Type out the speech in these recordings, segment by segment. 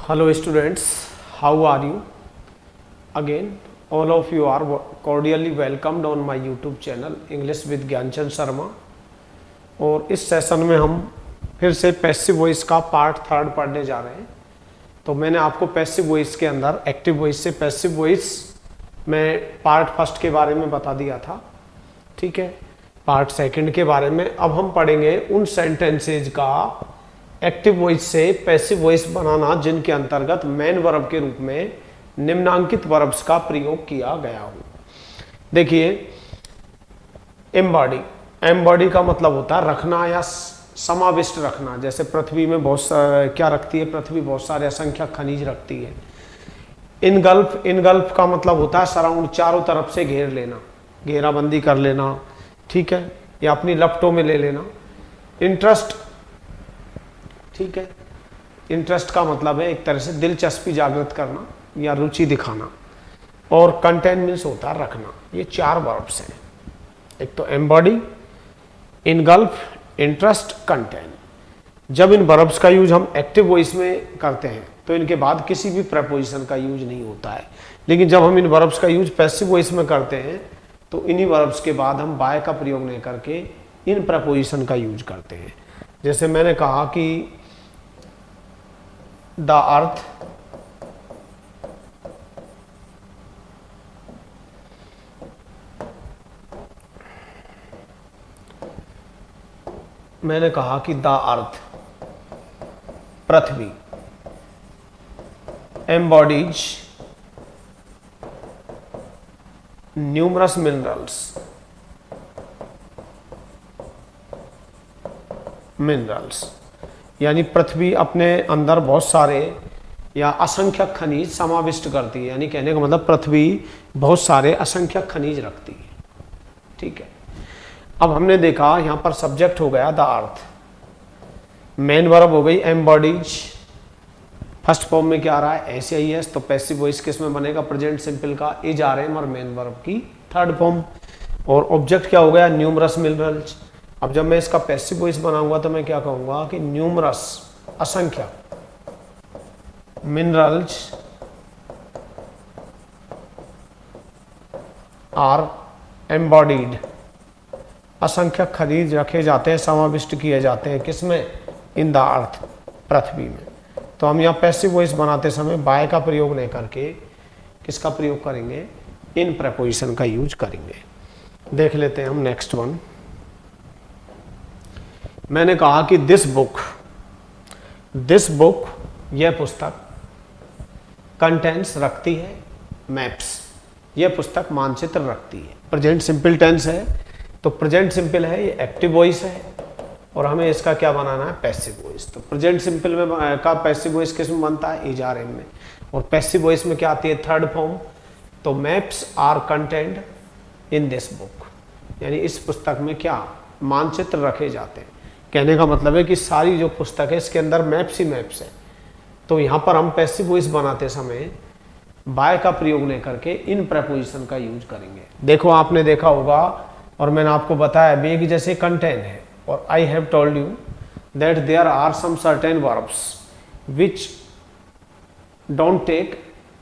Hello students, how are you? Again, all of you are cordially welcomed on my YouTube channel English with Gyanchand Sharma. और इस session में हम फिर से passive voice का पार्ट 3 पढ़ने जा रहे हैं। तो मैंने आपको पैसिव वॉइस के अंदर एक्टिव वॉइस से पैसिव वॉइस में पार्ट 1 के बारे में बता दिया था, ठीक है। पार्ट 2 के बारे में अब हम पढ़ेंगे उन सेंटेंसेज का एक्टिव वॉइस से पैसिव वॉइस बनाना जिनके अंतर्गत मेन वर्ब के रूप में निम्नांकित वर्ब्स का प्रयोग किया गया हो। देखिए, एम्बॉडी, एम्बॉडी का मतलब होता है रखना या समाविष्ट रखना। जैसे पृथ्वी में क्या रखती है, पृथ्वी बहुत सारे असंख्यक खनिज रखती है। इनगल्फ, इनगल्फ का मतलब होता है सराउंड, चारों तरफ से घेर लेना, घेराबंदी कर लेना, ठीक है, या अपनी लपटों में ले लेना। इंटरेस्ट, ठीक है, इंटरेस्ट का मतलब है एक तरह से दिलचस्पी जागृत करना या रुचि दिखाना। और कंटेन मीन्स होता है रखना। ये 4 वर्ब्स हैं, एक तो एम्बॉडी, इनगल्फ, इंटरेस्ट, कंटेन। जब इन वर्ब्स का यूज हम एक्टिव वॉइस में करते हैं तो इनके बाद किसी भी प्रपोजिशन का यूज नहीं होता है। लेकिन जब हम इन वर्ब्स का यूज पैसिव वॉइस में करते हैं तो इन्हीं वर्ब्स के बाद हम बाय का प्रयोग नहीं करके इन प्रपोजिशन का यूज करते हैं। जैसे मैंने कहा कि द अर्थ मैंने कहा कि the earth, Prithvi, embodies numerous minerals, यानी पृथ्वी अपने अंदर बहुत सारे या असंख्यक खनिज समाविष्ट करती है। यानी कहने का मतलब पृथ्वी बहुत सारे असंख्यक खनिज रखती है, ठीक है। अब हमने देखा यहां पर सब्जेक्ट हो गया द अर्थ, मेन वर्ब हो गई एम्बॉडीज, फर्स्ट फॉर्म में क्या आ रहा है एस। तो पैसिव वॉइस किस में बनेगा, प्रेजेंट सिंपल का इज आर एम और मेन वर्ब की थर्ड फॉर्म। और ऑब्जेक्ट क्या हो गया न्यूमरस मिनरल्स। अब जब मैं इसका पैसिव वॉइस बनाऊंगा तो मैं क्या कहूंगा कि न्यूमरस, असंख्यक, मिनरल्स आर एम्बॉडीड, असंख्यक खनिज रखे जाते हैं, समाविष्ट किए जाते हैं किसमें, इन द अर्थ, पृथ्वी में। तो हम यहाँ पैसिव वॉइस बनाते समय बाय का प्रयोग नहीं करके किसका प्रयोग करेंगे, इन प्रपोजिशन का यूज करेंगे। देख लेते हैं हम नेक्स्ट वन। मैंने कहा कि दिस बुक, यह पुस्तक, कंटेंट्स रखती है, मैप्स, यह पुस्तक मानचित्र रखती है। प्रेजेंट सिंपल टेंस है तो प्रेजेंट सिंपल है, ये एक्टिव वॉइस है और हमें इसका क्या बनाना है, पैसिव वॉइस। तो प्रेजेंट सिंपल में का पैसिव वॉइस किस में बनता है, इज आर एम में। और पैसिव वॉइस में क्या आती है, थर्ड फॉर्म। तो maps are content in this book, यानी इस पुस्तक में क्या मानचित्र रखे जाते हैं। कहने का मतलब है कि सारी जो पुस्तक है इसके अंदर मैप्स ही मैप्स है। तो यहाँ पर हम पैसिव वॉइस बनाते समय बाय का प्रयोग नहीं करके इन प्रपोजिशन का यूज करेंगे। देखो, आपने देखा होगा और मैंने आपको बताया भी कि जैसे कंटेन है और I have told you that there are some certain verbs which don't take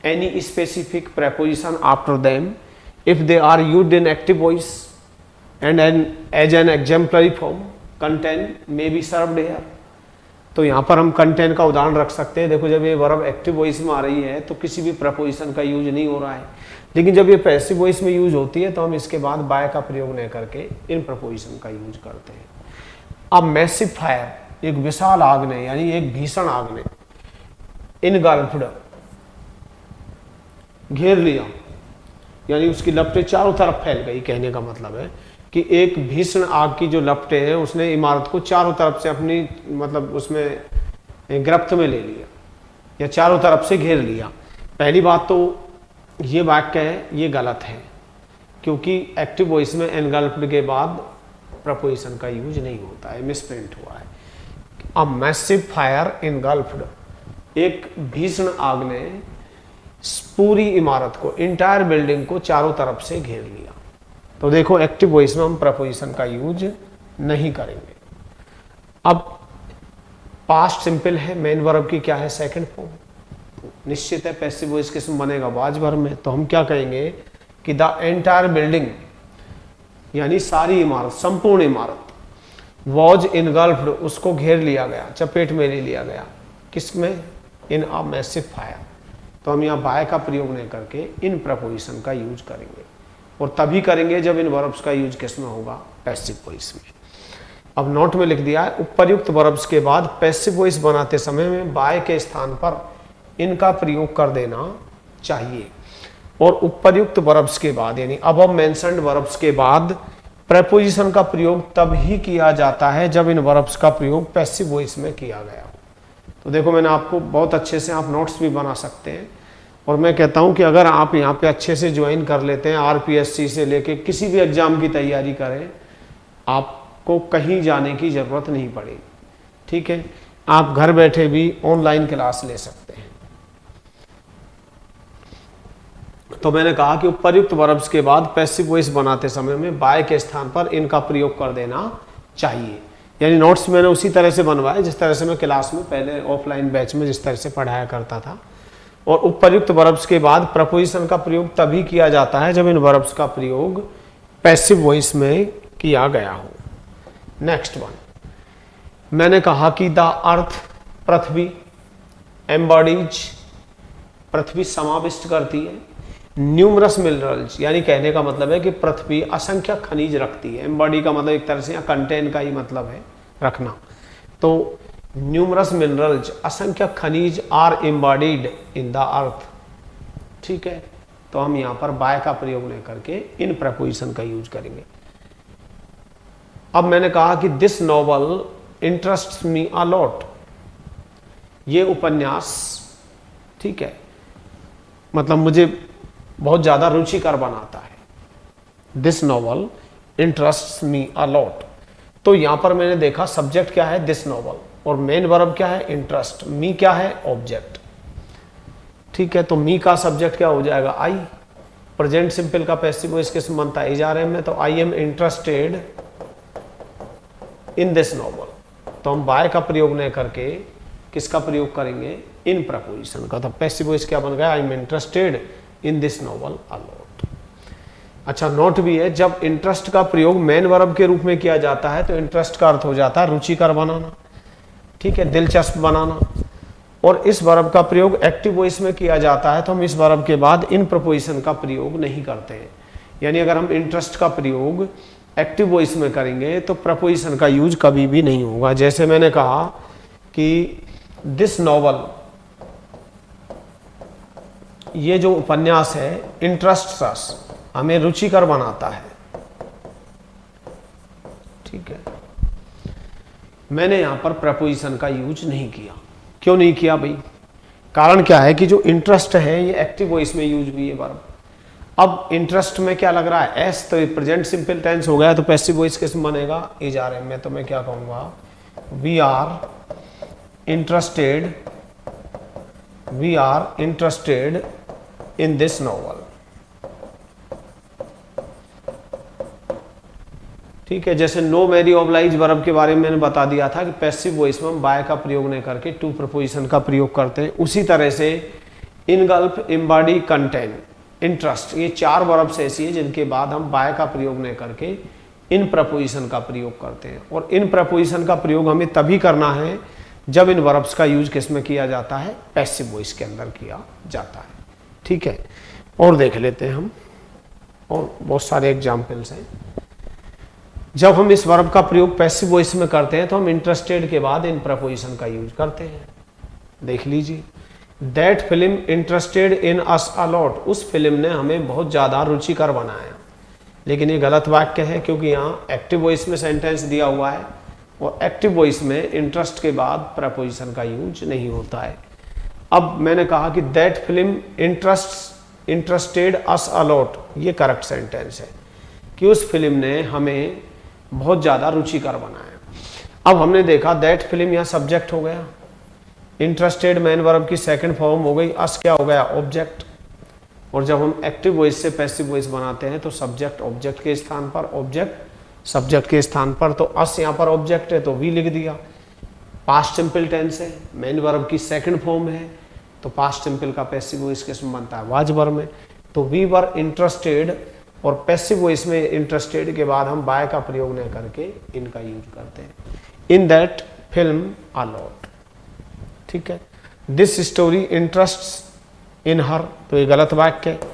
any specific preposition after them if they are used in active voice and as an exemplary form contain may be served here. तो यहाँ पर हम contain का उदाहरण रख सकते हैं। देखो, जब ये वर्ब एक्टिव वॉइस में आ रही है तो किसी भी प्रपोजिशन का यूज नहीं हो रहा है, लेकिन जब ये पैसिव वॉइस में यूज होती है तो हम इसके बाद बाय का प्रयोग नहीं करके इन प्रपोजिशन का यूज करते हैं। अब मैसिव फायर, एक विशाल आग ने, यानी एक भीषण आग ने, इनगल्फ्ड, घेर लिया, यानी उसकी लपटें चारों तरफ फैल गई। कहने का मतलब है कि एक भीषण आग की जो लपटें हैं उसने इमारत को चारों तरफ से अपनी मतलब उसमें गिरफ्त में ले लिया या चारों तरफ से घेर लिया। पहली बात तो ये वाक्य है, ये गलत है, क्योंकि एक्टिव वॉइस में एनगल्फ्ड के बाद प्रपोजिशन का यूज नहीं होता है, मिसप्रिंट हुआ है। अ मैसिव फायर इनगल्फ्ड, एक भीषण आग ने पूरी इमारत को, इंटायर बिल्डिंग को चारों तरफ से घेर लिया। तो देखो, एक्टिव वॉइस में हम प्रपोजिशन का यूज नहीं करेंगे। अब पास्ट सिंपल है, मेन वर्ब की क्या है सेकंड फॉर्म, निश्चित है पैसिव वॉइस किसमें बनेगा, वाज वर्ब में। तो हम क्या कहेंगे कि द एंटायर बिल्डिंग, यानी सारी इमारत, संपूर्ण इमारत, वॉज इनगल्फ्ड, उसको घेर लिया गया, चपेट में ले लिया गया, किसमें, इन अ मैसिव फायर। तो हम यहाँ बाय का प्रयोग नहीं करके इन प्रपोजिशन का यूज करेंगे, और तभी करेंगे जब इन वर्ब्स का यूज किसमें होगा, पैसिव वॉइस में। अब नोट में लिख दिया है, उपयुक्त वर्ब्स के बाद पैसिव वॉइस बनाते समय में बाय के स्थान पर इनका प्रयोग कर देना चाहिए, और उपयुक्त वर्ब्स के बाद यानी अबव मेंशन्ड वर्ब्स के बाद प्रेपोजिशन का प्रयोग तब ही किया जाता है जब इन वर्ब्स का प्रयोग पैसिव वॉइस में किया गया हो। तो देखो मैंने आपको बहुत अच्छे से, आप नोट्स भी बना सकते हैं, और मैं कहता हूं कि अगर आप यहाँ पे अच्छे से ज्वाइन कर लेते हैं, आरपीएससी से लेके किसी भी एग्जाम की तैयारी करें, आपको कहीं जाने की जरूरत नहीं पड़ेगी। ठीक है, आप घर बैठे भी ऑनलाइन क्लास ले सकते हैं। तो मैंने कहा कि उपयुक्त वर्ब्स के बाद पैसिव वॉइस बनाते समय में बाय के स्थान पर इनका प्रयोग कर देना चाहिए। यानी नोट्स मैंने उसी तरह से बनवाए जिस तरह से मैं क्लास में पहले ऑफलाइन बैच में जिस तरह से पढ़ाया करता था। और उपयुक्त वर्ब्स के बाद प्रपोजिशन का प्रयोग तभी किया जाता है जब इन वर्ब्स का प्रयोग पैसिव वॉइस में किया गया हो। नेक्स्ट वन, मैंने कहा कि द अर्थ, पृथ्वी, एम्बॉडीज, पृथ्वी समाविष्ट करती है न्यूमरस मिनरल्स, यानी कहने का मतलब है कि पृथ्वी असंख्य खनिज रखती है। एम्बॉडी का मतलब एक तरह से कंटेन का ही मतलब है रखना। तो न्यूमरस मिनरल्स, असंख्य खनिज are embodied in the earth. ठीक है, तो हम यहां पर बाय का प्रयोग नहीं करके इन प्रपोजिशन का यूज करेंगे। अब मैंने कहा कि this novel interests me a lot, ये उपन्यास, ठीक है, मतलब मुझे बहुत ज्यादा रुचिकर बनाता है। This novel interests me a lot. तो यहां पर मैंने देखा सब्जेक्ट क्या है, दिस नॉवल, और मेन वर्ब क्या है, इंटरेस्ट। मी क्या है, ऑब्जेक्ट। ठीक है, तो मी का सब्जेक्ट क्या हो जाएगा, आई। प्रेजेंट सिंपल का पैसिव वॉइस किसमें बनता है, इजारे में। तो I am interested in this novel. तो हम बाय का प्रयोग नहीं करके किसका प्रयोग करेंगे, इन प्रपोजिशन का। तो पैसिव वॉइस क्या बन गया, I am interested in this novel a lot. अच्छा, नोट भी है, जब इंटरेस्ट का प्रयोग मेन वर्ब के रूप में किया जाता है तो इंटरेस्ट का अर्थ हो जाता है रुचिकर बनाना, ठीक है, दिलचस्प बनाना। और इस वर्ब का प्रयोग एक्टिव वॉइस में किया जाता है तो हम इस वर्ब के बाद इन प्रपोजिशन का प्रयोग नहीं करते हैं। यानी अगर हम इंटरेस्ट का प्रयोग एक्टिव वॉइस में करेंगे तो प्रपोजिशन का यूज कभी भी नहीं होगा। जैसे मैंने कहा कि दिस नॉवल, ये जो उपन्यास है, इंटरेस्ट अस, हमें रुचिकर बनाता है। ठीक है, मैंने यहां पर प्रपोजिशन का यूज नहीं किया। क्यों नहीं किया भाई, कारण क्या है कि जो इंटरेस्ट है ये एक्टिव वॉइस में यूज हुई है वर्ब। अब इंटरेस्ट में क्या लग रहा है, एस, तो प्रेजेंट सिंपल टेंस हो गया, तो पैसिव वॉइस किसमें बनेगा, इज आर एम में। तो मैं क्या कहूंगा, we are interested, we are interested in this novel. ठीक है, जैसे नो मैरी ऑब्लाइज वर्ब के बारे में मैंने बता दिया था कि पैसिव वॉइस में हम बाय का प्रयोग नहीं करके टू प्रपोजिशन का प्रयोग करते हैं। उसी तरह से इनगल्फ, एम्बॉडी, कंटेन, इंटरेस्ट, ये चार वर्ब्स ऐसी है जिनके बाद हम बाय का प्रयोग नहीं करके इन प्रपोजिशन का प्रयोग करते हैं। और इन प्रपोजिशन का प्रयोग हमें तभी करना है जब इन वर्ब्स का यूज किसमें किया जाता है, पैसिव वॉइस के अंदर किया जाता है। ठीक है, और देख लेते हैं हम, और बहुत सारे एग्जाम्पल्स हैं। जब हम इस वर्ब का प्रयोग पैसिव वॉइस में करते हैं तो हम इंटरेस्टेड के बाद इन प्रपोजिशन का यूज करते हैं। देख लीजिए, that film interested in us a lot, उस फिल्म ने हमें बहुत ज्यादा रुचिकर बनाया। लेकिन ये गलत वाक्य है क्योंकि यहाँ एक्टिव वॉइस में सेंटेंस दिया हुआ है और एक्टिव वॉइस में इंटरेस्ट के बाद प्रपोजिशन का यूज नहीं होता है। अब मैंने कहा कि that film interested us a lot, ये करेक्ट सेंटेंस है कि उस फिल्म ने हमें बहुत ज्यादा रुचिकर बनाया। अब हमने देखा दैट फिल्म यहाँ सब्जेक्ट हो गया, इंटरेस्टेड मेन वर्ब की सेकंड फॉर्म हो गई, अस क्या हो गया, ऑब्जेक्ट। और जब हम एक्टिव वॉइस से पैसिव वॉइस बनाते हैं तो सब्जेक्ट ऑब्जेक्ट के स्थान पर, ऑब्जेक्ट सब्जेक्ट के स्थान पर, तो अस यहाँ पर ऑब्जेक्ट है तो वी लिख दिया। पास्ट सिंपल टेंस है, मेन वर्ब की सेकंड फॉर्म है तो पास्ट सिंपल का पैसिव वॉइस किसमें बनता है, वाज वर्ब में। तो वी वर इंटरेस्टेड और पैसिव वॉइस में इंटरेस्टेड के बाद हम बाय का प्रयोग न करके इनका यूज करते हैं। In that film a lot, ठीक है। दिस स्टोरी इंटरेस्ट्स इन हर, तो ये गलत वाक्य है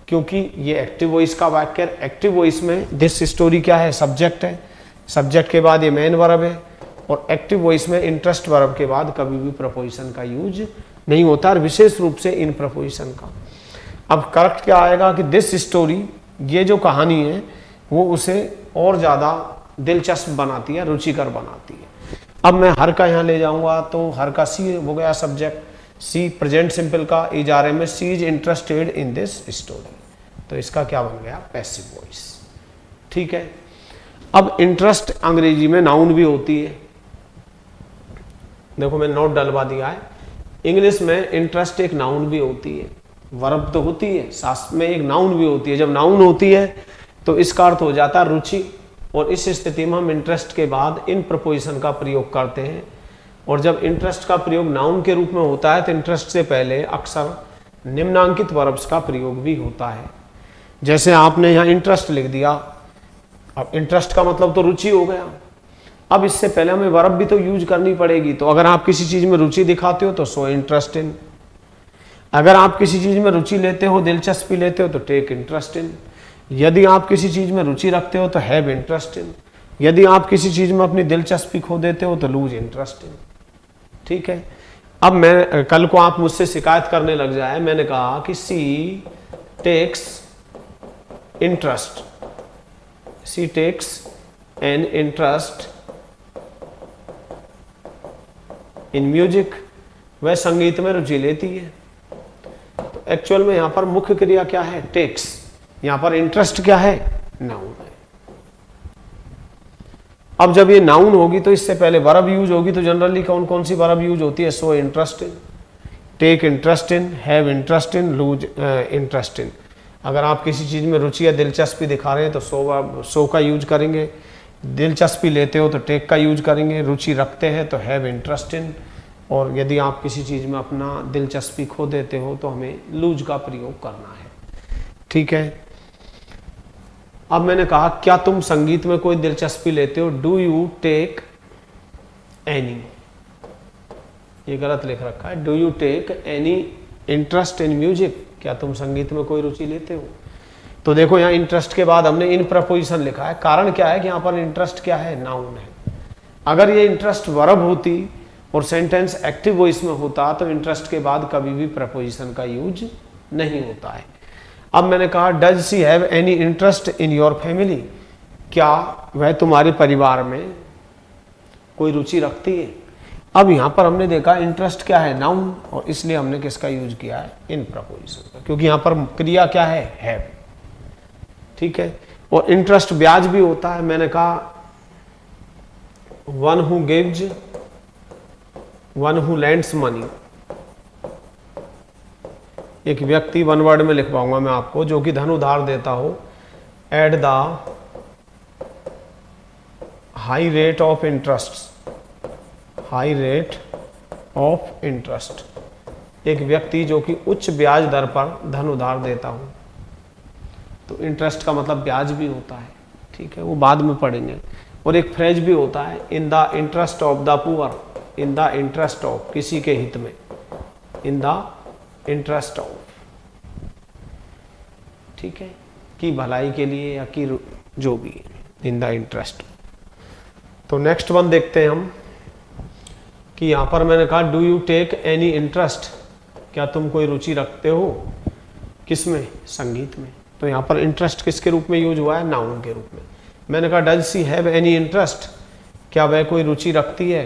क्योंकि ये एक्टिव वॉइस का वाक्य है। एक्टिव वॉइस में दिस स्टोरी क्या है, सब्जेक्ट है, सब्जेक्ट के बाद ये मेन वर्ब है, और एक्टिव वॉइस में इंटरेस्ट वर्ब के बाद कभी भी प्रपोजिशन का यूज नहीं होता, और विशेष रूप से इन प्रपोजिशन का। अब करेक्ट क्या आएगा कि दिस स्टोरी, ये जो कहानी है वो उसे और ज़्यादा दिलचस्प बनाती है, रुचिकर बनाती है। अब मैं हर का यहाँ ले जाऊंगा, तो हर का सी हो गया सब्जेक्ट, सी प्रेजेंट सिंपल का is are am S, she is interested in this story, तो इसका क्या बन गया, पैसिव वॉइस, ठीक है। अब इंटरेस्ट अंग्रेजी में नाउन भी होती है, देखो मैंने नोट डलवा दिया है। इंग्लिश में इंटरेस्ट एक नाउन भी होती है, वर्ब तो होती है, साथ में एक नाउन भी होती है। जब नाउन होती है तो इसका अर्थ हो जाता है रुचि, और इस स्थिति में हम इंटरेस्ट के बाद इन प्रपोजिशन का प्रयोग करते हैं। और जब इंटरेस्ट का प्रयोग नाउन के रूप में होता है तो इंटरेस्ट से पहले अक्सर निम्नांकित वर्ब्स का प्रयोग भी होता है। जैसे आपने यहाँ इंटरेस्ट लिख दिया, अब इंटरेस्ट का मतलब तो रुचि हो गया। अब इससे पहले हमें वर्ब भी तो यूज करनी पड़ेगी, तो अगर आप किसी चीज में रुचि दिखाते हो तो शो इंटरेस्ट इन, अगर आप किसी चीज में रुचि लेते हो, दिलचस्पी लेते हो तो टेक इंटरेस्ट इन, यदि आप किसी चीज में रुचि रखते हो तो हैव इंटरेस्ट इन, यदि आप किसी चीज में अपनी दिलचस्पी खो देते हो तो लूज इंटरेस्ट इन, ठीक है। अब मैं कल को आप मुझसे शिकायत करने लग जाए, मैंने कहा कि she takes interest, she takes an interest in music, वह संगीत में रुचि लेती है। तो एक्चुअल में यहां पर मुख्य क्रिया क्या है, टेक्स, यहां पर इंटरेस्ट क्या है, नाउन है। अब जब ये नाउन होगी तो इससे पहले वर्ब यूज होगी, तो जनरली कौन कौन सी वर्ब यूज होती है, show interest in, take interest in, have interest in, lose interest in. अगर आप किसी चीज में रुचि या दिलचस्पी दिखा रहे हैं तो सो का यूज करेंगे, दिलचस्पी लेते हो तो टेक का यूज करेंगे, रुचि रखते हैं तो हैव इंटरेस्ट इन, और यदि आप किसी चीज में अपना दिलचस्पी खो देते हो तो हमें लूज का प्रयोग करना है, ठीक है। अब मैंने कहा क्या तुम संगीत में कोई दिलचस्पी लेते हो, डू यू टेक एनी, ये गलत लिख रखा है, do you take any interest in music, क्या तुम संगीत में कोई रुचि लेते हो। तो देखो यहाँ इंटरेस्ट के बाद हमने इन प्रपोजिशन लिखा है, कारण क्या है कि यहाँ पर इंटरेस्ट क्या है, नाउन है। अगर ये इंटरेस्ट वर्ब होती और सेंटेंस एक्टिव वॉइस में होता तो इंटरेस्ट के बाद कभी भी प्रपोजिशन का यूज नहीं होता है। अब मैंने कहा does she have any interest in your family, क्या वह तुम्हारे परिवार में कोई रुचि रखती है। अब यहाँ पर हमने देखा इंटरेस्ट क्या है, नाउन, और इसलिए हमने किसका यूज किया है, इन प्रपोजिशन का, क्योंकि यहाँ पर क्रिया क्या है, हैव, ठीक है। और इंटरेस्ट ब्याज भी होता है, मैंने कहा one who gives, one who lands money, एक व्यक्ति, वन वर्ड में लिख पाऊंगा मैं आपको, जो कि धन उधार देता हो, at the high rate of interest, high rate of interest, एक व्यक्ति जो कि उच्च ब्याज दर पर धन उधार देता हो। तो इंटरेस्ट का मतलब ब्याज भी होता है, ठीक है, वो बाद में पढ़ेंगे। और एक फ्रेज भी होता है, इन the interest of the poor, in the interest of, किसी के हित में, इन द इंटरेस्ट ऑफ, ठीक है, की भलाई के लिए या की जो भी, इन द इंटरेस्ट। तो नेक्स्ट वन देखते हैं हम कि यहां पर मैंने कहा do you take any interest, क्या तुम कोई रुचि रखते हो, किसमें, संगीत में। तो यहां पर इंटरेस्ट किसके रूप में यूज हुआ है, नाउन के रूप में। मैंने कहा does she have any interest, क्या वह कोई रुचि रखती है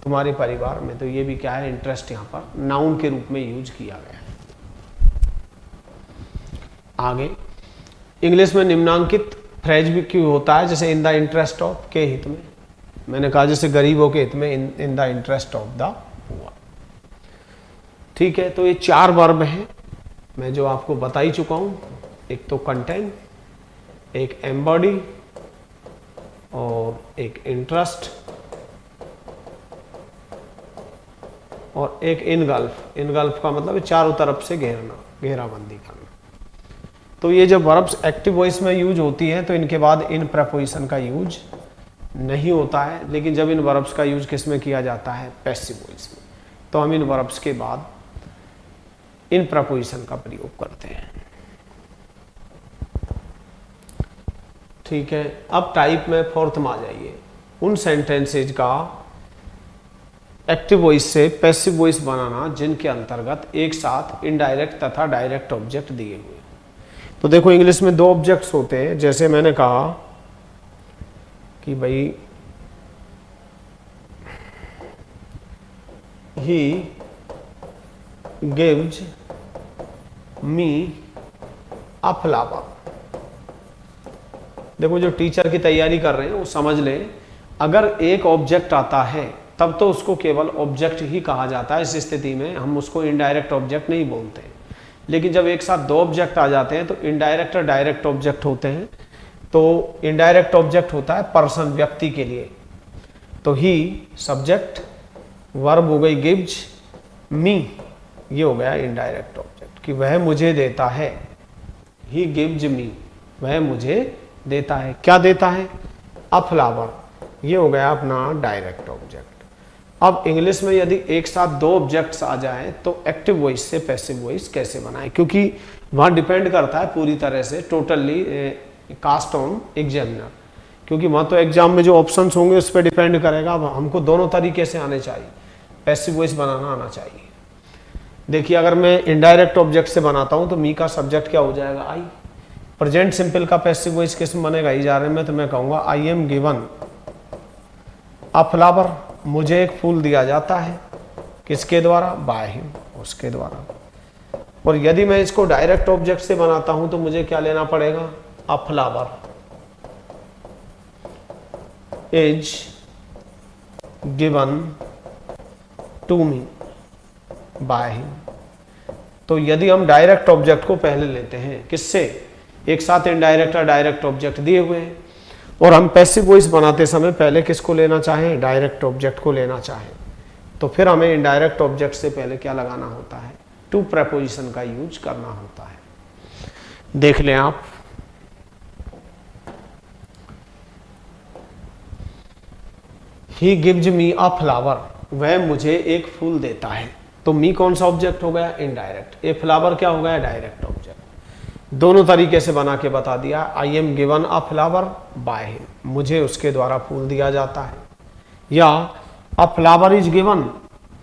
तुम्हारे परिवार में, तो ये भी क्या है, इंटरेस्ट यहां पर नाउन के रूप में यूज किया गया है। आगे इंग्लिश में निम्नांकित फ्रेज भी क्यों होता है, जैसे इन द इंटरेस्ट ऑफ, के हित में। मैंने कहा जैसे गरीबों के हित में, इन the interest of the poor, ठीक है। तो ये चार वर्ब हैं मैं जो आपको बता ही चुका हूं, एक तो कंटेन, एक एम्बॉडी और एक इंटरेस्ट और एक इनगल्फ। इनगल्फ का मतलब चारों तरफ से घेरना, घेराबंदी करना। तो ये जब वर्ब्स एक्टिव वॉइस में यूज होती है तो इनके बाद इन प्रपोजिशन का यूज नहीं होता है, लेकिन जब इन वर्ब्स का यूज किस में किया जाता है, पैसिव वॉइस में, तो हम इन वर्ब्स के बाद इन प्रपोजिशन का प्रयोग करते हैं। ठीक है, अब टाइप में फोर्थ में आ जाइए। उन सेंटेंसेज का एक्टिव वॉइस से पैसिव वॉइस बनाना जिनके अंतर्गत एक साथ इनडायरेक्ट तथा डायरेक्ट ऑब्जेक्ट दिए हुए। तो देखो इंग्लिश में दो ऑब्जेक्ट्स होते हैं, जैसे मैंने कहा कि भाई he gives me a flower. देखो जो टीचर की तैयारी कर रहे हैं वो समझ लें, अगर एक ऑब्जेक्ट आता है तब तो उसको केवल ऑब्जेक्ट ही कहा जाता है। इस स्थिति में हम उसको इनडायरेक्ट ऑब्जेक्ट नहीं बोलते, लेकिन जब एक साथ दो ऑब्जेक्ट आ जाते हैं तो इनडायरेक्ट और डायरेक्ट ऑब्जेक्ट होते हैं। तो इनडायरेक्ट ऑब्जेक्ट होता है पर्सन, व्यक्ति के लिए, तो ही सब्जेक्ट, वर्ब हो गई गिव्स, मी ये हो गया इनडायरेक्ट ऑब्जेक्ट कि वह मुझे देता है। ही गिव्स मी, वह मुझे देता है। क्या देता है? अ फ्लावर, ये हो गया अपना डायरेक्ट ऑब्जेक्ट। अब इंग्लिश में यदि एक साथ दो ऑब्जेक्ट्स आ जाएं तो एक्टिव वॉइस से पैसिव वॉइस कैसे बनाएं, क्योंकि वहाँ डिपेंड करता है पूरी तरह से टोटली कास्ट ऑन एग्जामिनर, क्योंकि वहाँ तो एग्जाम में जो ऑप्शंस होंगे उस पर डिपेंड करेगा। अब हमको दोनों तरीके से आने चाहिए, पैसिव वॉइस बनाना आना चाहिए। देखिए अगर मैं इनडायरेक्ट ऑब्जेक्ट से बनाता हूँ तो मी का सब्जेक्ट क्या हो जाएगा? आई। प्रेजेंट सिंपल का पैसिव वॉइस किस में बनेगा? ई जा रहे में, तो मैं कहूँगा I am given a flower, मुझे एक फूल दिया जाता है। किसके द्वारा? बाय हिम, उसके द्वारा। और यदि मैं इसको डायरेक्ट ऑब्जेक्ट से बनाता हूं तो मुझे क्या लेना पड़ेगा? A flower is given to me by him. तो यदि हम डायरेक्ट ऑब्जेक्ट को पहले लेते हैं, किससे? एक साथ इनडायरेक्ट और डायरेक्ट ऑब्जेक्ट दिए हुए हैं, और हम पैसिव वॉइस बनाते समय पहले किसको लेना चाहें? डायरेक्ट ऑब्जेक्ट को लेना चाहें, तो फिर हमें इनडायरेक्ट ऑब्जेक्ट से पहले क्या लगाना होता है? टू प्रेपोजिशन का यूज करना होता है। देख लें आप, he gives me a flower, वह मुझे एक फूल देता है। तो मी कौन सा ऑब्जेक्ट हो गया? इनडायरेक्ट। ए फ्लावर क्या हो गया? Direct object. दोनों तरीके से बना के बता दिया। I am given a flower by him, मुझे उसके द्वारा फूल दिया जाता है, या अ फ्लावर इज गिवन,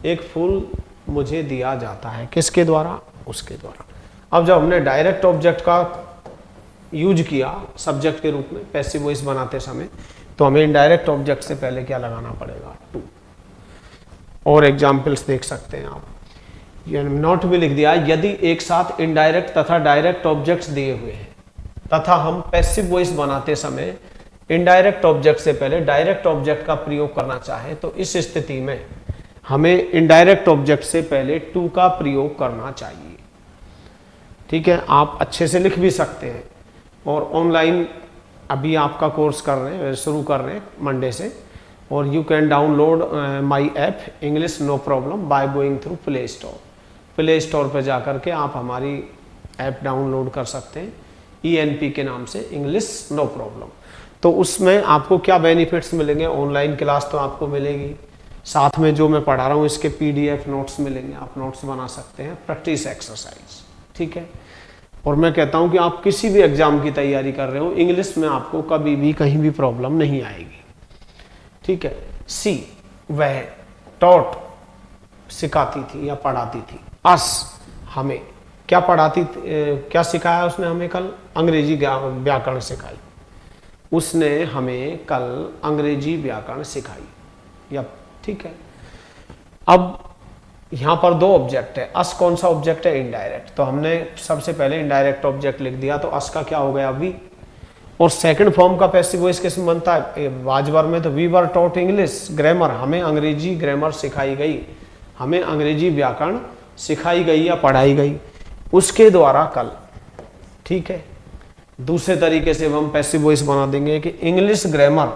एक फूल मुझे दिया जाता है। किसके द्वारा? उसके द्वारा। अब जब हमने डायरेक्ट ऑब्जेक्ट का यूज किया सब्जेक्ट के रूप में पैसिव वॉइस बनाते समय, तो हमें इनडायरेक्ट ऑब्जेक्ट से पहले क्या लगाना पड़ेगा? टू। और एग्जाम्पल्स देख सकते हैं आप, नोट भी लिख दिया, यदि एक साथ इनडायरेक्ट तथा डायरेक्ट ऑब्जेक्ट्स दिए हुए हैं तथा हम पैसिव वॉइस बनाते समय इनडायरेक्ट ऑब्जेक्ट से पहले डायरेक्ट ऑब्जेक्ट का प्रयोग करना चाहे, तो इस स्थिति में हमें इनडायरेक्ट ऑब्जेक्ट से पहले टू का प्रयोग करना चाहिए। ठीक है, आप अच्छे से लिख भी सकते हैं। और ऑनलाइन अभी आपका कोर्स कर रहे हैं, शुरू कर रहे हैं मंडे से, और you can download my app English no problem by going through play store. Play store पर जाकर के आप हमारी ऐप डाउनलोड कर सकते हैं, ENP के नाम से, इंग्लिश नो प्रॉब्लम। तो उसमें आपको क्या बेनिफिट्स मिलेंगे? ऑनलाइन क्लास तो आपको मिलेगी, साथ में जो मैं पढ़ा रहा हूँ इसके PDF नोट्स मिलेंगे, आप नोट्स बना सकते हैं, प्रैक्टिस एक्सरसाइज। ठीक है, और मैं कहता हूँ कि आप किसी भी एग्जाम की तैयारी कर रहे हो, इंग्लिश में आपको कभी भी कहीं भी प्रॉब्लम नहीं आएगी। ठीक है। सी, वह, टॉट सिखाती थी या पढ़ाती थी, अस हमें क्या पढ़ाती, क्या सिखाया उसने हमें? कल अंग्रेजी व्याकरण सिखाई, उसने हमें कल अंग्रेजी व्याकरण सिखाई, या ठीक है। अब यहाँ पर दो ऑब्जेक्ट है, अस कौन सा ऑब्जेक्ट है? इनडायरेक्ट। तो हमने सबसे पहले इनडायरेक्ट ऑब्जेक्ट लिख दिया, तो अस का क्या हो गया? वी। और सेकंड फॉर्म का पैसिव वॉइस किसमें बनता है? वाजवर में। तो we were taught English grammar, हमें अंग्रेजी ग्रामर सिखाई गई, हमें अंग्रेजी व्याकरण सिखाई गई या पढ़ाई गई उसके द्वारा कल। ठीक है, दूसरे तरीके से हम पैसिव वॉइस बना देंगे कि इंग्लिश ग्रामर,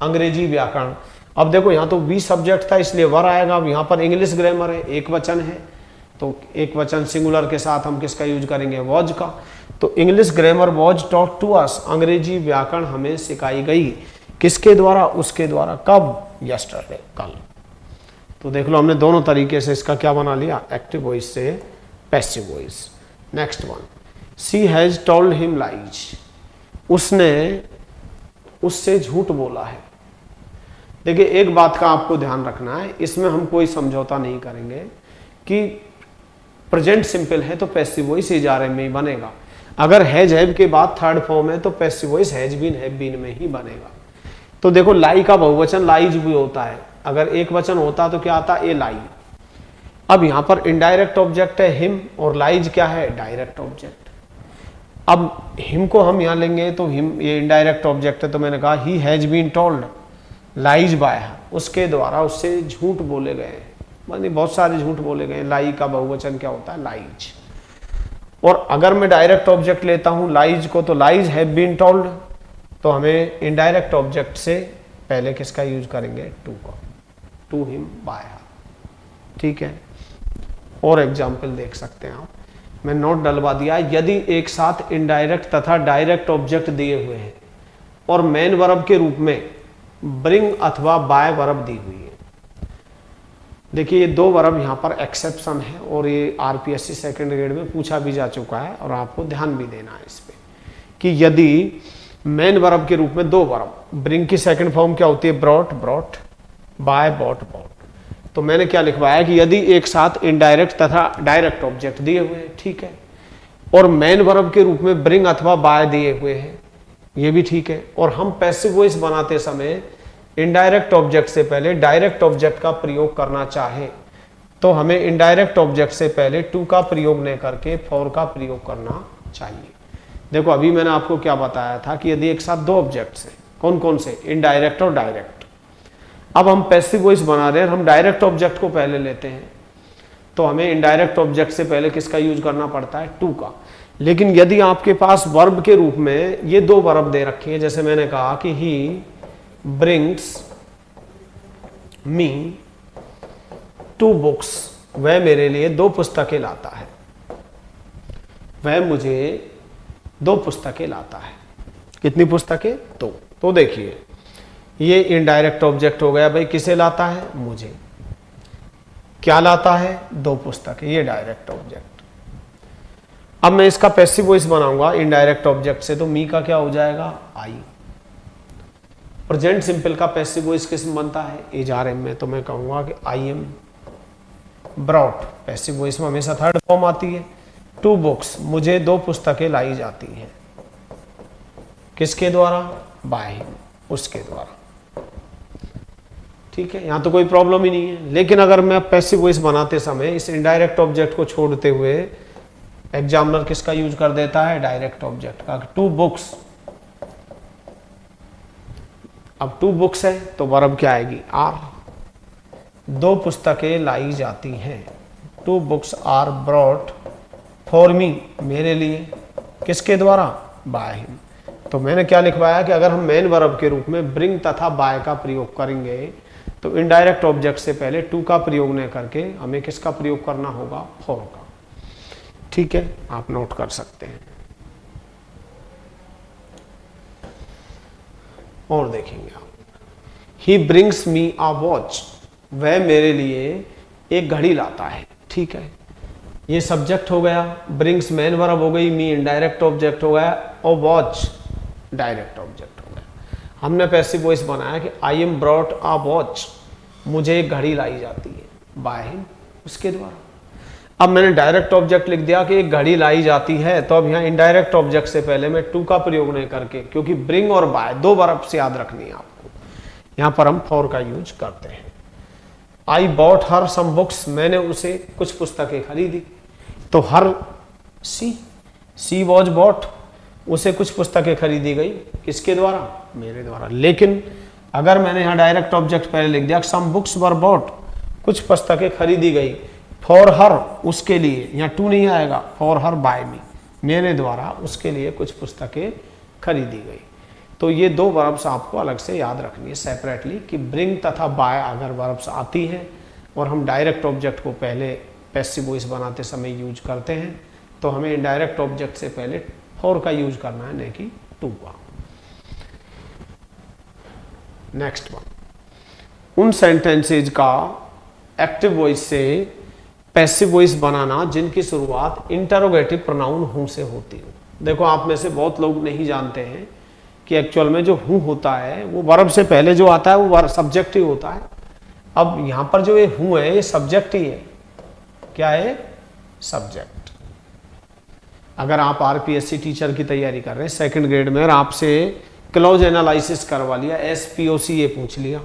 अंग्रेजी व्याकरण। अब देखो यहाँ तो वी सब्जेक्ट था इसलिए वर आएगा। अब यहाँ पर इंग्लिश ग्रामर है, एक वचन है, तो एक वचन सिंगुलर के साथ हम किसका यूज करेंगे, वॉज का। तो English grammar was taught to us, अंग्रेजी व्याकरण हमें सिखाई गई, किसके द्वारा, उसके द्वारा। कब, यस्टरडे, कल। तो देख लो हमने दोनों तरीके से इसका क्या बना लिया, एक्टिव वॉइस से passive voice. Next one, she has told him lies, उसने उससे झूठ बोला है। देखिए एक बात का आपको ध्यान रखना है, इसमें हम कोई समझौता नहीं करेंगे कि प्रेजेंट सिंपल है तो passive voice is are am में ही बनेगा। अगर हैज हैव के बाद थर्ड फॉर्म है तो passive voice has been have been में ही बनेगा। तो देखो लाई का बहुवचन लाइज भी होता है, अगर एक वचन होता तो क्या आता, ए लाई। अब यहां पर इनडायरेक्ट ऑब्जेक्ट है हिम और लाइज क्या है, डायरेक्ट ऑब्जेक्ट। अब हिम को हम यहां लेंगे तो हिम ये इनडायरेक्ट ऑब्जेक्ट है, तो मैंने कहा he has been told lies by, उसके द्वारा उससे झूठ बोले गए हैं, मतलब बहुत सारे झूठ बोले गए। लाई का बहुवचन क्या होता है, लाइज। और अगर मैं डायरेक्ट ऑब्जेक्ट लेता हूं लाइज को, तो लाइज हैव बीन टोल्ड, तो हमें इनडायरेक्ट ऑब्जेक्ट से पहले किसका यूज करेंगे, टू का, टू हिम बाय हर। ठीक है, और एग्जाम्पल देख सकते हैं आप, मैं नोट डलवा दिया। यदि एक साथ इनडायरेक्ट तथा डायरेक्ट ऑब्जेक्ट दिए हुए हैं और मेन वर्ब के रूप में ब्रिंग अथवा बाय वर्ब दी हुई है। देखिए ये दो वर्ब यहाँ पर एक्सेप्शन है और ये आरपीएससी सेकंड ग्रेड में पूछा भी जा चुका है और आपको ध्यान भी देना है इस पे कि यदि मेन वर्ब के रूप में दो वर्ब, ब्रिंग की सेकंड फॉर्म क्या होती है, brought brought, buy bought bought, तो मैंने क्या लिखवाया कि यदि एक साथ इनडायरेक्ट तथा डायरेक्ट ऑब्जेक्ट दिए हुए हैं, ठीक है, और मेन वर्ब के रूप में ब्रिंग अथवा बाय दिए हुए हैं, ये भी ठीक है, और हम पैसिव वॉइस बनाते समय इनडायरेक्ट ऑब्जेक्ट से पहले डायरेक्ट ऑब्जेक्ट का प्रयोग करना चाहे तो हमें इनडायरेक्ट ऑब्जेक्ट से पहले टू का प्रयोग न करके फॉर का प्रयोग करना चाहिए। देखो अभी मैंने आपको क्या बताया था कि यदि एक साथ दो ऑब्जेक्ट्स हैं, कौन कौन से, इनडायरेक्ट और डायरेक्ट। अब हम पैसिव वॉइस बना रहे हैं, हम डायरेक्ट ऑब्जेक्ट को पहले लेते हैं, तो हमें इनडायरेक्ट ऑब्जेक्ट से पहले किसका यूज करना पड़ता है, टू का। लेकिन यदि आपके पास वर्ब के रूप में ये दो वर्ब दे रखे हैं, जैसे मैंने कहा कि he brings me two books, वह मेरे लिए दो पुस्तकें लाता है, वह मुझे दो पुस्तकें लाता है। कितनी पुस्तकें, दो। तो देखिए ये इनडायरेक्ट ऑब्जेक्ट हो गया, भाई किसे लाता है, मुझे। क्या लाता है, दो पुस्तकें, ये डायरेक्ट ऑब्जेक्ट। अब मैं इसका पैसिव वॉइस बनाऊंगा इनडायरेक्ट ऑब्जेक्ट से, तो मी का क्या हो जाएगा, आई। प्रेजेंट सिंपल का पैसिव वॉइस किस में बनता है, इज आर एम में, तो मैं कहूंगा कि I am brought. Passive voice में हमेशा थर्ड फॉर्म आती है। टू बुक्स, मुझे दो पुस्तकें लाई जाती हैं, किसके द्वारा, बाय हिम, उसके द्वारा। ठीक है, यहां तो कोई प्रॉब्लम ही नहीं है। लेकिन अगर मैं पैसिव वॉइस बनाते समय इस इनडायरेक्ट ऑब्जेक्ट को छोड़ते हुए एग्जामिनर किसका यूज कर देता है, डायरेक्ट ऑब्जेक्ट का, टू बुक्स। अब टू बुक्स है तो वर्ब क्या आएगी, आर। दो पुस्तकें लाई जाती हैं, two books are brought for me, मेरे लिए, किसके द्वारा, बाय हिम। तो मैंने क्या लिखवाया कि अगर हम मेन वर्ब के रूप में ब्रिंग तथा बाय का प्रयोग करेंगे तो इनडायरेक्ट ऑब्जेक्ट से पहले टू का प्रयोग न करके हमें किसका प्रयोग करना होगा, फॉर का। ठीक है, आप नोट कर सकते हैं। और देखेंगे आप, ही ब्रिंग्स मी आ वॉच, वह मेरे लिए एक घड़ी लाता है। ठीक है, ये सब्जेक्ट हो गया, ब्रिंग्स मेन वर्ब हो गई, मी इनडायरेक्ट ऑब्जेक्ट हो गया और वॉच डायरेक्ट ऑब्जेक्ट हो गया। हमने पैसिव वॉइस बनाया कि I am brought a watch, मुझे एक घड़ी लाई जाती है, बाय हिम, उसके द्वारा। अब मैंने डायरेक्ट ऑब्जेक्ट लिख दिया कि एक घड़ी लाई जाती है, तो अब यहाँ इनडायरेक्ट ऑब्जेक्ट से पहले मैं टू का प्रयोग नहीं करके, क्योंकि ब्रिंग और बाय दो वर्ब से याद रखनी है आपको, यहाँ पर हम फॉर का यूज करते हैं। I bought her some books, मैंने उसे कुछ पुस्तकें खरीदी, तो हर सी वॉज बॉट, उसे कुछ पुस्तकें खरीदी गई, किसके द्वारा, मेरे द्वारा। लेकिन अगर मैंने यहाँ डायरेक्ट ऑब्जेक्ट पहले लिख दिया, सम बुक्स वर बॉट, कुछ पुस्तकें खरीदी गई, फॉर हर, उसके लिए, यहाँ टू नहीं आएगा, फॉर हर बाय मी, मेरे द्वारा उसके लिए कुछ पुस्तकें खरीदी गई। तो ये दो वर्ब्स आपको अलग से याद रखनी है सेपरेटली कि ब्रिंग तथा बाय अगर वर्ब्स आती है और हम डायरेक्ट ऑब्जेक्ट को पहले पैसिव वॉइस बनाते समय यूज करते हैं तो हमें इनडायरेक्ट ऑब्जेक्ट से पहले फॉर का यूज करना है, नहीं कि टू का। नेक्स्ट वन, उन सेंटेंसेज का एक्टिव वॉइस से पैसिव वॉइस बनाना जिनकी शुरुआत इंटरोगेटिव प्रोनाउन हूं से होती हो। देखो आप में से बहुत लोग नहीं जानते हैं कि एक्चुअल में जो हूं होता है वो वर्ब से पहले जो आता है वो वर्ब सब्जेक्ट ही होता है। अब यहां पर जो ये हूं है ये सब्जेक्ट ही है। क्या है? सब्जेक्ट। अगर आप आरपीएससी टीचर की तैयारी कर रहे हैं सेकंड ग्रेड में और आपसे क्लॉज एनालिसिस करवा लिया, SPOC ये पूछ लिया,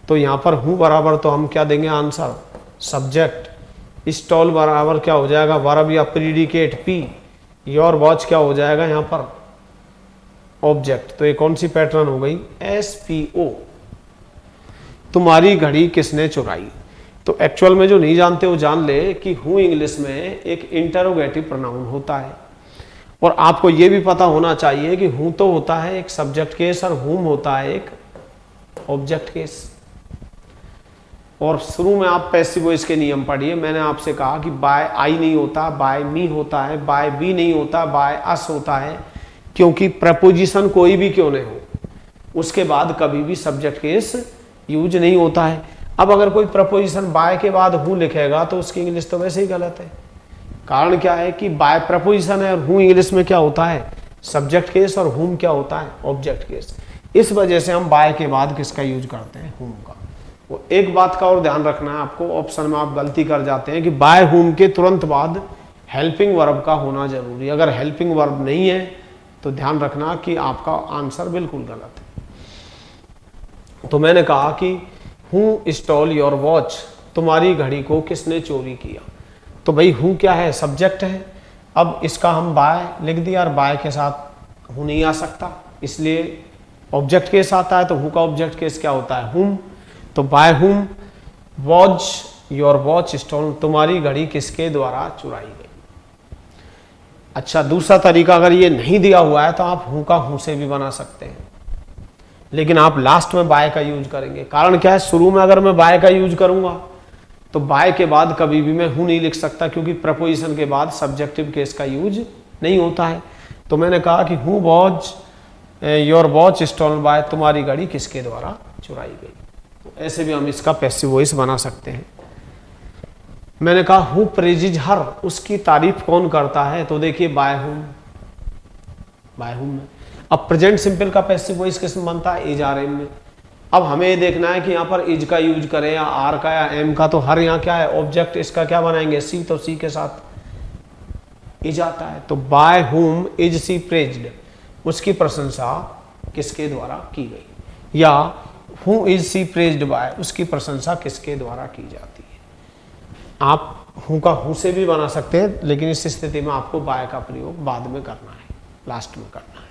तो यहां पर हूं बराबर तो हम क्या देंगे आंसर? सब्जेक्ट। स्टॉल बराबर क्या हो जाएगा? वर्ब या प्रीडिकेट P। योर वॉच क्या हो जाएगा यहां पर? ऑब्जेक्ट। तो ये कौन सी पैटर्न हो गई? SPO। तुम्हारी घड़ी किसने चुराई। तो एक्चुअल में जो नहीं जानते वो जान ले कि हूं इंग्लिश में एक इंटरोगेटिव प्रोनाउन होता है और आपको ये भी पता होना चाहिए कि हूं तो होता है एक सब्जेक्ट केस और हुम होता है एक ऑब्जेक्ट केस। और शुरू में आप पैसिव वॉइस के नियम पढ़िए। मैंने आपसे कहा कि बाय आई नहीं होता, बाय मी होता है, बाय बी नहीं होता, बाय अस होता है, क्योंकि प्रपोजिशन कोई भी क्यों नहीं हो उसके बाद कभी भी सब्जेक्ट केस यूज नहीं होता है। अब अगर कोई प्रपोजिशन बाय के बाद हूं लिखेगा तो उसकी इंग्लिश तो वैसे ही गलत है। कारण क्या है कि बाय प्रपोजिशन है और हूं इंग्लिश में क्या होता है? सब्जेक्ट केस, और हुम क्या होता है? Object case. इस वजह से हम बाय के बाद किसका यूज करते हैं? हुम का। वो एक बात का और ध्यान रखना है आपको, ऑप्शन में आप गलती कर जाते हैं कि बाय हुम के तुरंत बाद हेल्पिंग वर्ब का होना जरूरी। अगर हेल्पिंग वर्ब नहीं है तो ध्यान रखना कि आपका आंसर बिल्कुल गलत है। तो मैंने कहा कि हु स्टॉल योर वॉच, तुम्हारी घड़ी को किसने चोरी किया। तो भाई हु क्या है? सब्जेक्ट है। अब इसका हम बाय लिख दिया और बाय के साथ हु नहीं आ सकता, इसलिए ऑब्जेक्ट केस आता है। तो हु का ऑब्जेक्ट केस क्या होता है? हुम। तो बाय हुम वॉच योर वॉच स्टोन, तुम्हारी घड़ी किसके द्वारा चुराई गई। अच्छा, दूसरा तरीका अगर ये नहीं दिया हुआ है तो आप हूं का हूं से भी बना सकते हैं, लेकिन आप लास्ट में बाय का यूज करेंगे। कारण क्या है? शुरू में अगर मैं बाय का यूज करूंगा तो बाय के बाद कभी भी मैं हूं नहीं लिख सकता, क्योंकि प्रपोजिशन के बाद सब्जेक्टिव केस का यूज नहीं होता है। तो मैंने कहा कि who watch your watch stolen by, तुम्हारी घड़ी किसके द्वारा चुराई गई। तो ऐसे भी हम इसका पैसिव वॉइस बना सकते हैं। मैंने कहा हु प्रेजिज हर, उसकी तारीफ कौन करता है। तो देखिए बाय हुम, बाय हुम में। अब प्रेजेंट सिंपल का पैसिव वॉइस किस में बनता है? इज आर एम में। अब हमें ये देखना है कि यहाँ पर इज का यूज करें या आर का या एम का। तो हर यहाँ क्या है? ऑब्जेक्ट। इसका क्या बनाएंगे? सी। तो सी के साथ इज आता है। तो बाय हुम इज सी प्रेज्ड, उसकी प्रशंसा किसके द्वारा की गई। या who is she praised by, उसकी प्रशंसा किसके द्वारा की जाती है। आप हु का हु से भी बना सकते हैं, लेकिन इस स्थिति में आपको बाय का प्रयोग बाद में करना है, लास्ट में करना है।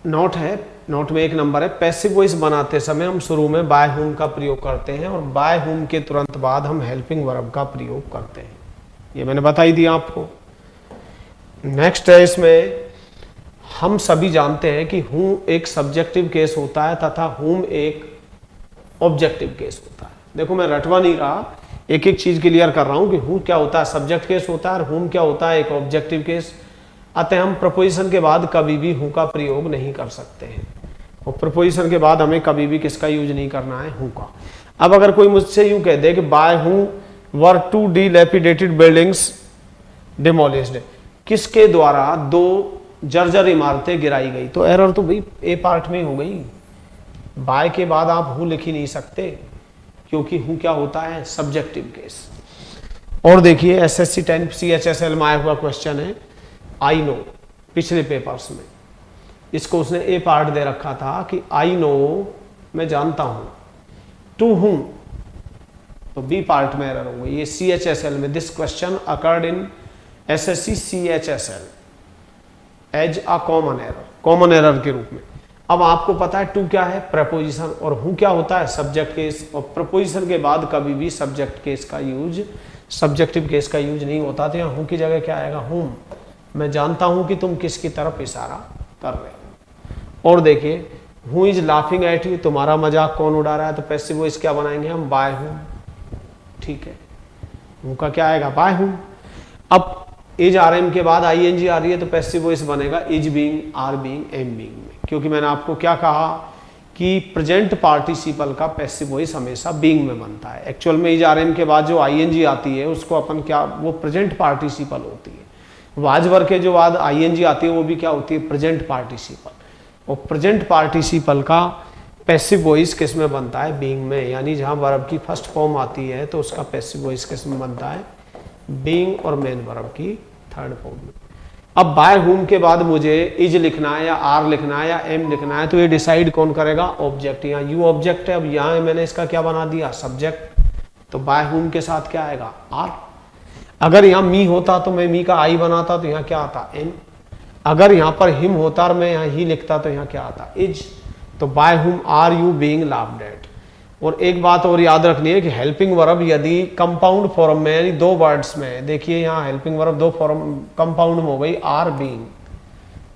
नोट है, नोट में एक नंबर है, पैसिव वॉइस बनाते समय हम शुरू में बाय हुम का प्रयोग करते हैं और बाय हुम के तुरंत बाद हम हेल्पिंग वर्ब का प्रयोग करते हैं। ये मैंने बता ही दिया आपको। नेक्स्ट है, इसमें हम सभी जानते हैं कि हूं एक सब्जेक्टिव केस होता है तथा हुम एक ऑब्जेक्टिव केस होता है। देखो मैं रटवा नहीं रहा, एक एक चीज क्लियर कर रहा हूं कि हूं क्या होता है? सब्जेक्ट केस होता है और हुम क्या होता है? एक ऑब्जेक्टिव केस। अतः हम प्रपोजिशन के बाद कभी भी हूं का प्रयोग नहीं कर सकते हैं, और प्रपोजिशन के बाद हमें कभी भी किसका यूज नहीं करना है? हूं का। अब अगर कोई मुझसे यूं कह दे कि बाय हूं वर 2 डिलैपिडेटेड बिल्डिंग्स डिमोलिश्ड, किसके द्वारा 2 जर्जर इमारतें गिराई गई, तो एरर तो भाई ए पार्ट में हो गई। बाय के बाद आप हूं लिख ही नहीं सकते, क्योंकि हूं क्या होता है? Subjective case. और देखिए SSC 10 CHSL में आया हुआ क्वेश्चन है, आई नो, पिछले पेपर्स में इसको उसने ए पार्ट दे रखा था कि आई नो, मैं जानता हूं, टू हूं, तो बी पार्ट में एरर हो गई। ये CHSL में this question occurred in SSC CHSL as a common error के रूप में। अब आपको पता है टू क्या है? प्रपोजिशन, और हूं क्या होता है? Subject case. और प्रपोजिशन के बाद कभी भी सब्जेक्ट केस का यूज, सब्जेक्टिव केस का यूज नहीं होता। तो यहाँ हूं की जगह क्या आएगा? हुम। मैं जानता हूं कि तुम किसकी तरफ इशारा कर रहे हो। और देखिए who is laughing at you, तुम्हारा मजाक कौन उड़ा रहा है, तो पैसिव वॉइस क्या बनाएंगे हम, बाय हुम। ठीक है, हु का क्या आएगा, बाय हुम। अब इज आर एम के बाद आई एन जी आ रही है तो पैसिव वॉइस बनेगा is being, are being, am being में, क्योंकि मैंने आपको क्या कहा कि प्रेजेंट पार्टिसिपल का पैसिव वॉइस हमेशा बीइंग में बनता है। एक्चुअल में इज आर एम के बाद जो आई एन जी आती है उसको अपन क्या, वो प्रेजेंट पार्टिसिपल होती है। वाज वर्ब के जो बाद आई एन जी आती है वो भी क्या होती है, प्रेजेंट पार्टिसिपल। और प्रेजेंट पार्टिसिपल का पैसिव वॉइस किस में बनता है, बीइंग में। यानी जहाँ वर्ब की फर्स्ट फॉर्म आती है तो उसका पैसिव वॉइस किस में बनता है, बीइंग और मेन वर्ब की थर्ड फॉर्म में। अब बाय हुम के बाद मुझे इज लिखना है या आर लिखना है या एम लिखना है, तो ये डिसाइड कौन करेगा, ऑब्जेक्ट। यहाँ यू ऑब्जेक्ट है, अब यहाँ मैंने इसका क्या बना दिया, सब्जेक्ट। तो बाय हुम के साथ क्या आएगा, आर। अगर यहाँ मी होता तो मैं मी का आई बनाता तो यहाँ क्या आता, एम। अगर यहाँ पर हिम होता और मैं यहाँ ही लिखता तो यहाँ क्या आता, इज। तो by whom are you being laughed at. और एक बात और याद रखनी है कि हेल्पिंग वर्ब यदि कंपाउंड फॉर्म में यानी दो वर्ड्स में, देखिए यहाँ हेल्पिंग वर्ब दो फॉर्म कंपाउंड में हो गई, आर बीइंग,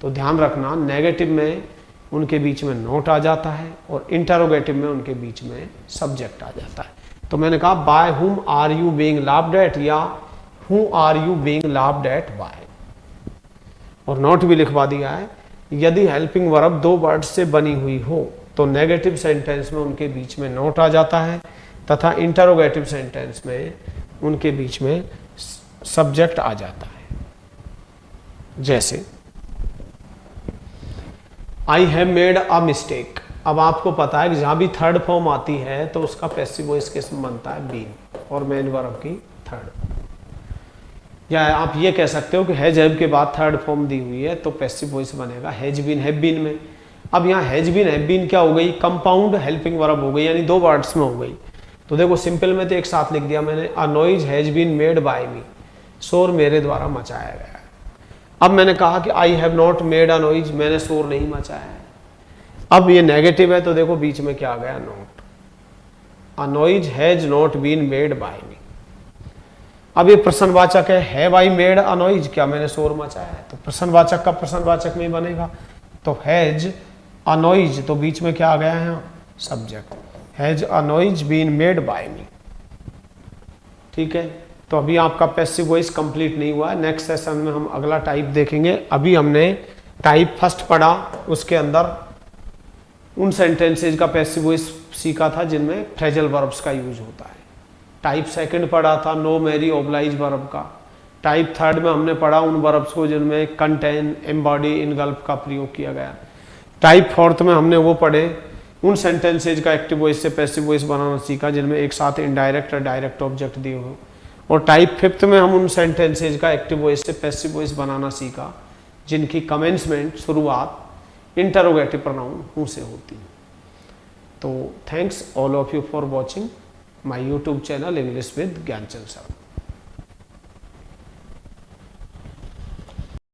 तो ध्यान रखना नेगेटिव में उनके बीच में नोट आ जाता है और इंटरोगेटिव में उनके बीच में सब्जेक्ट आ जाता है। तो मैंने कहा by whom are you being laughed at या who are you being laughed at by. और नोट भी लिखवा दिया है, यदि हेल्पिंग वर्ब दो वर्ड्स से बनी हुई हो तो नेगेटिव सेंटेंस में उनके बीच में नोट आ जाता है तथा इंटरोगेटिव सेंटेंस में उनके बीच में सब्जेक्ट आ जाता है। जैसे I have made a mistake. अब आपको पता है कि जहां भी थर्ड फॉर्म आती है तो उसका पैसिव वॉइस किस में बनता है, बीइंग, और मेन वर्ब की थर्ड। या आप ये कह सकते हो कि हैज हैव के बाद थर्ड फॉर्म दी हुई है तो पैसिव वॉइस बनेगा हैज बीन, हैव बीन में। अब यहाँ हैज बीन, हैव बीन क्या हो गई, कंपाउंड हेल्पिंग वर्ब हो गई, यानी दो वर्ड्स में हो गई। तो देखो सिंपल में तो एक साथ लिख दिया मैंने, a noise has been made by me, शोर मेरे द्वारा मचाया गया है। अब मैंने कहा कि I have not made a noise, मैंने शोर नहीं मचाया है। अब ये नेगेटिव है तो देखो बीच में क्या आ गया, not. A noise has not been made by me. अब ये प्रश्नवाचक है, have I made a noise, क्या मैंने शोर मचाया है, तो प्रश्नवाचक का प्रश्नवाचक में ही बनेगा। तो हैज अ नॉइज, तो बीच में क्या आ गया है यहाँ, subject. Has a noise been made by me. ठीक है, तो अभी आपका पैसिव वॉइस कंप्लीट नहीं हुआ है। नेक्स्ट सेशन में हम अगला टाइप देखेंगे। अभी हमने टाइप फर्स्ट पढ़ा, उसके अंदर उन सेंटेंसेज का पैसिव वॉइस सीखा था जिनमें फ्रेजल वर्ब्स का यूज होता है। टाइप सेकंड पढ़ा था नो मैरी ओब्लाइज वर्ब का। टाइप थर्ड में हमने पढ़ा उन वर्ब्स को जिनमें कंटेन, एम्बॉडी, इनगल्फ का प्रयोग किया गया। टाइप फोर्थ में हमने वो पढ़े उन सेंटेंसेज का एक्टिव वॉइस से पैसिव वॉइस बनाना सीखा जिनमें एक साथ इनडायरेक्ट और डायरेक्ट ऑब्जेक्ट दिए हो। और टाइप फिफ्थ में हम उन सेंटेंसेज का एक्टिव वॉइस से पैसिव वॉइस बनाना सीखा जिनकी कमेंसमेंट, शुरुआत इंटरोगेटिव प्रोनाउन हूँ से होती है। तो thanks all of you for watching my YouTube channel English with Gyanchand sir.